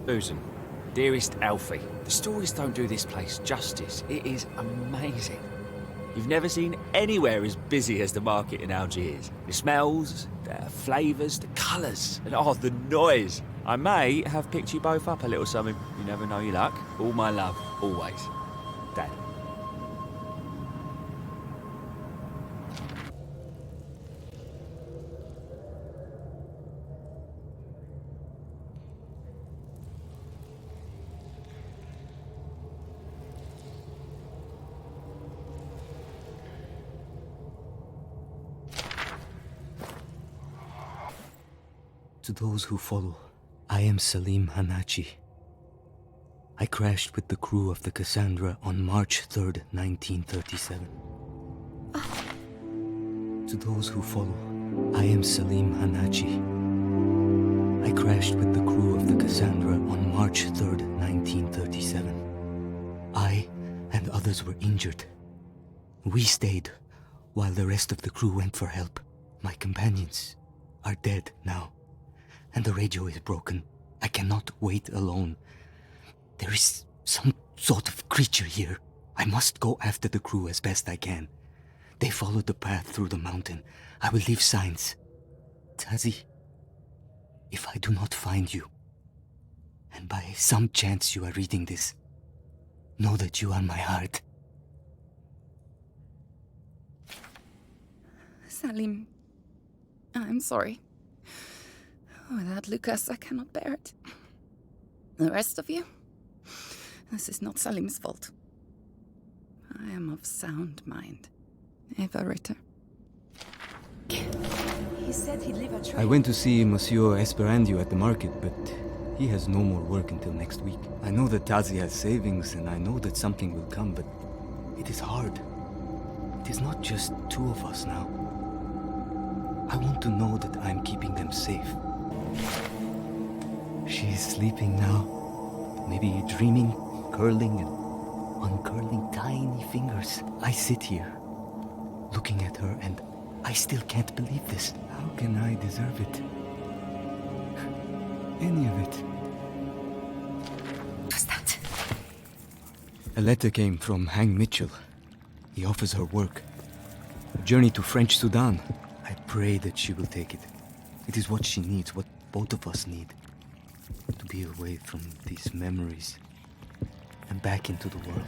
Uzen, dearest Alfie, the stories don't do this place justice. It is amazing. You've never seen anywhere as busy as the market in Algiers. The smells, the flavours, the colours, and oh, the noise. I may have picked you both up a little something. You never know your luck. All my love, always. Dad. To those who follow, I am Salim Hanachi. I crashed with the crew of the Cassandra on March 3rd, 1937. To those who follow, I am Salim Hanachi. I crashed with the crew of the Cassandra on March 3rd, 1937. I and others were injured. We stayed while the rest of the crew went for help. My companions are dead now. And the radio is broken. I cannot wait alone. There is some sort of creature here. I must go after the crew as best I can. They followed the path through the mountain. I will leave signs. Tazi, if I do not find you, and by some chance you are reading this, know that you are my heart. Salim, I'm sorry. Without Lucas, I cannot bear it. The rest of you, this is not Salim's fault. I am of sound mind. Eva Ritter. He said he'd leave a trail. I went to see Monsieur Esperandio at the market, but he has no more work until next week. I know that Tazi has savings, and I know that something will come, but it is hard. It is not just two of us now. I want to know that I am keeping them safe. She is sleeping now, maybe dreaming, curling and uncurling tiny fingers. I sit here, looking at her, and I still can't believe this. How can I deserve it? Any of it? What's that? A letter came from Hang Mitchell. He offers her work. A journey to French Sudan. I pray that she will take it. It is what she needs, what both of us need. To be away from these memories and back into the world.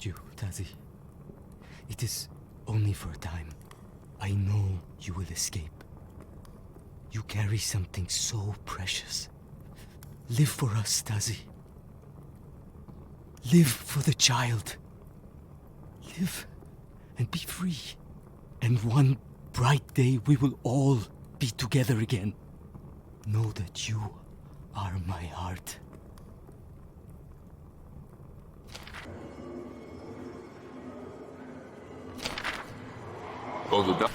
You, Tazi. It is only for a time. I know you will escape. You carry something so precious. Live for us, Tazi. Live for the child. Live and be free. And one bright day we will all be together again. Know that you are my heart. Oldu da.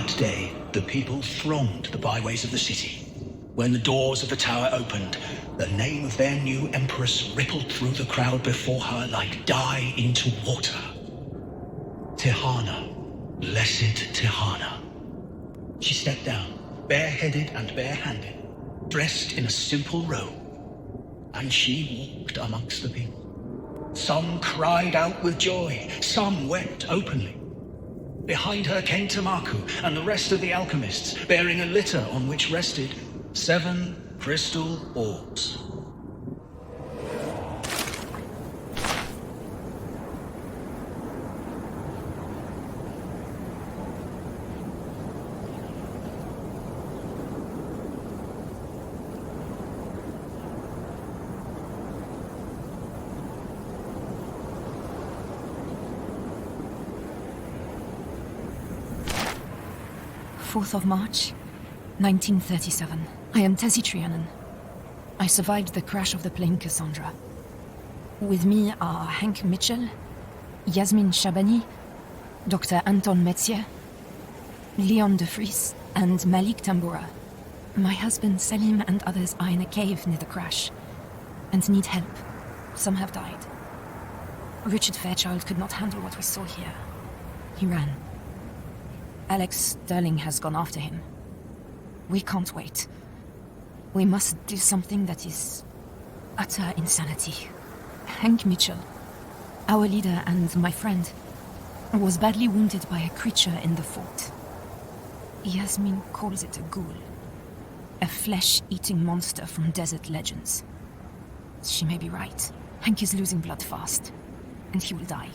That day, the people thronged the byways of the city. When the doors of the tower opened, the name of their new empress rippled through the crowd before her like dye into water. Tihana, blessed Tihana. She stepped down, bareheaded and barehanded, dressed in a simple robe, and she walked amongst the people. Some cried out with joy, some wept openly. Behind her came Tamaku and the rest of the alchemists, bearing a litter on which rested 7 crystal orbs. March 1937. I am Tessie Trianon. I survived the crash of the plane Cassandra. With me are Hank Mitchell, Yasmin Shabani, Dr. Anton Metzier, Leon de Vries, and Malik Tamboura. My husband Salim and others are in a cave near the crash and need help. Some have died. Richard Fairchild could not handle what we saw here. He ran. Alex Sterling has gone after him. We can't wait. We must do something that is utter insanity. Hank Mitchell, our leader and my friend, was badly wounded by a creature in the fort. Yasmin calls it a ghoul, a flesh-eating monster from desert legends. She may be right. Hank is losing blood fast, and he will die.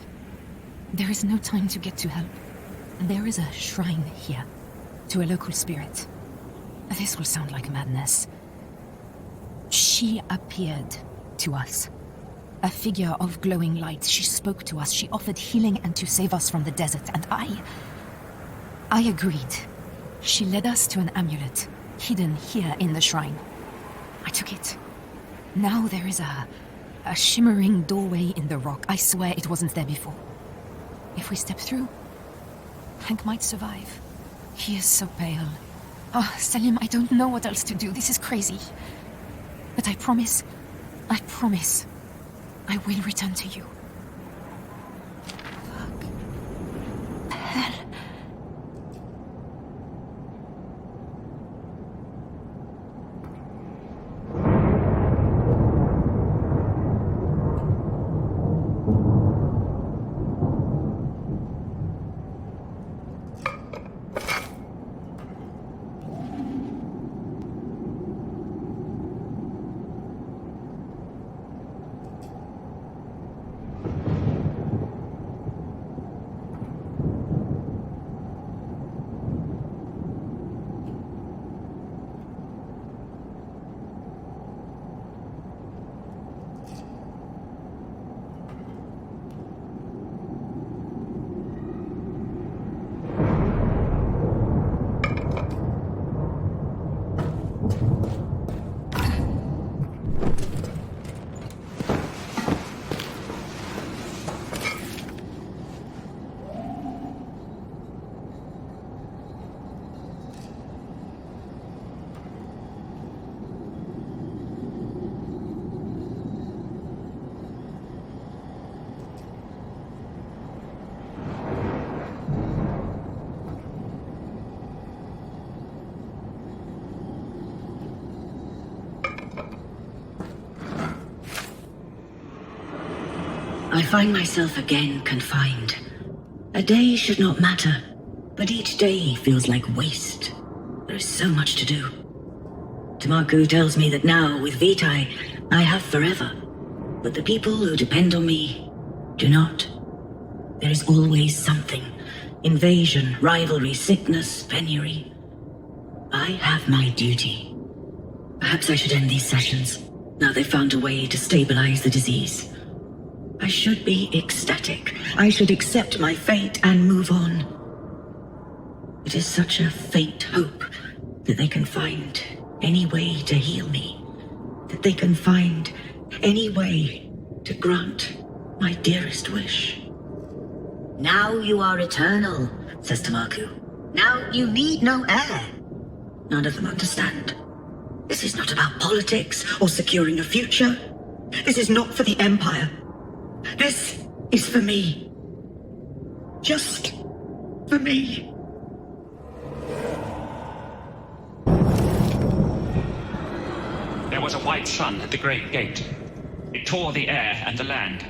There is no time to get to help. There is a shrine here, to a local spirit. This will sound like madness. She appeared to us. A figure of glowing light. She spoke to us. She offered healing and to save us from the desert. And I agreed. She led us to an amulet, hidden here in the shrine. I took it. Now there is a shimmering doorway in the rock. I swear it wasn't there before. If we step through, Hank might survive. He is so pale. Oh, Salim, I don't know what else to do. This is crazy. But I promise, I will return to you. Fuck. Hell. I find myself again confined. A day should not matter, but each day feels like waste. There is so much to do. Tamaku tells me that now, with Vitae, I have forever. But the people who depend on me do not. There is always something. Invasion, rivalry, sickness, penury. I have my duty. Perhaps I should end these sessions, now they've found a way to stabilize the disease. I should be ecstatic. I should accept my fate and move on. It is such a faint hope that they can find any way to heal me, that they can find any way to grant my dearest wish. Now you are eternal, says Tamaku. Now you need no heir. None of them understand. This is not about politics or securing a future. This is not for the Empire. This is for me. Just for me. There was a white sun at the great gate. It tore the air and the land.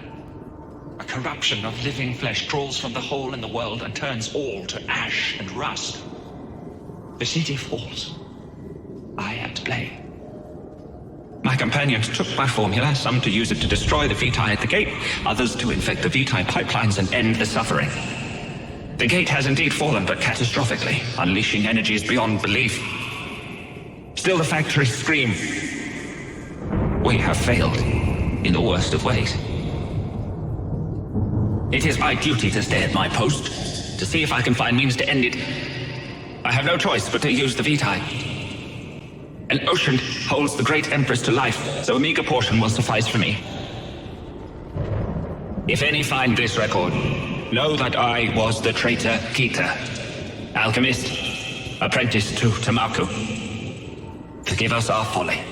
A corruption of living flesh crawls from the hole in the world and turns all to ash and rust. The city falls. I am to blame. My companions took my formula, some to use it to destroy the Vitae at the gate, others to infect the Vitae pipelines and end the suffering. The gate has indeed fallen, but catastrophically, unleashing energies beyond belief. Still the factories scream. We have failed in the worst of ways. It is my duty to stay at my post, to see if I can find means to end it. I have no choice but to use the Vitae. An ocean holds the great Empress to life, so a meager portion will suffice for me. If any find this record, know that I was the traitor Kita, alchemist, apprentice to Tamaku. Forgive us our folly.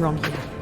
Wrong here.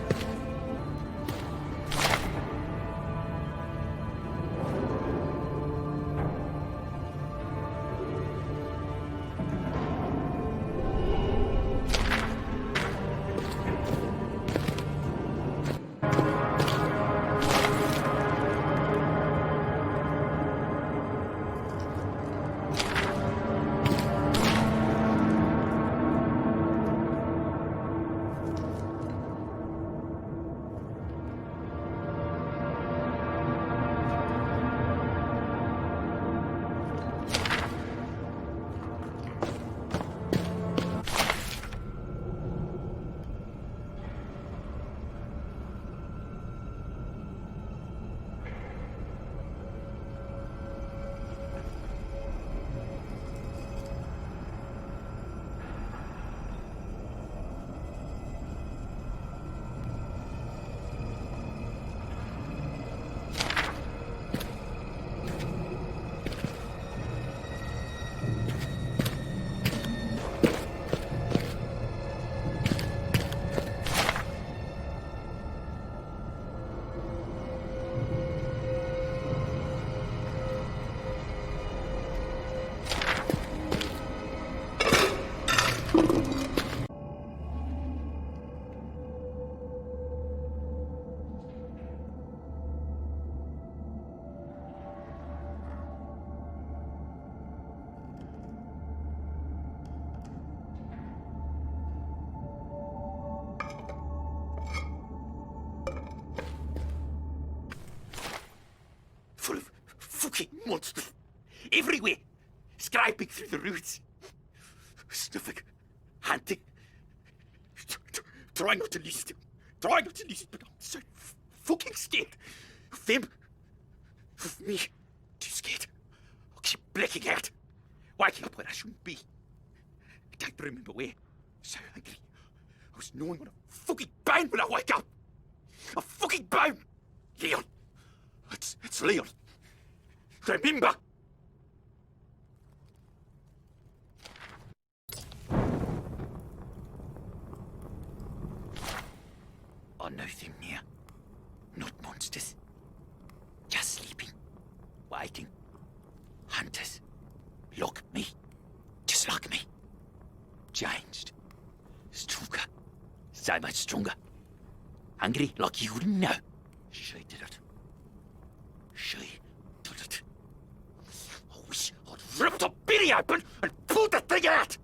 fucking monster. Everywhere. Scraping through the roots. Sniffing. Hunting. Trying not to lose them. Trying not to lose it, but I'm so fucking scared. Of them. Of me. Too scared. I'll keep blacking out. Waking up where I shouldn't be. I don't remember where. So hungry. I was gnawing on a fucking bone when I wake up. A fucking bone. Leon. It's Leon. Remember. I know them now. Not monsters. Just sleeping. Waiting. Hunters. Like me. Just like me. Changed. Stronger. So much stronger. Hungry like you wouldn't know. She did it. She did it. I wish I'd ripped the belly open and pulled the thing out.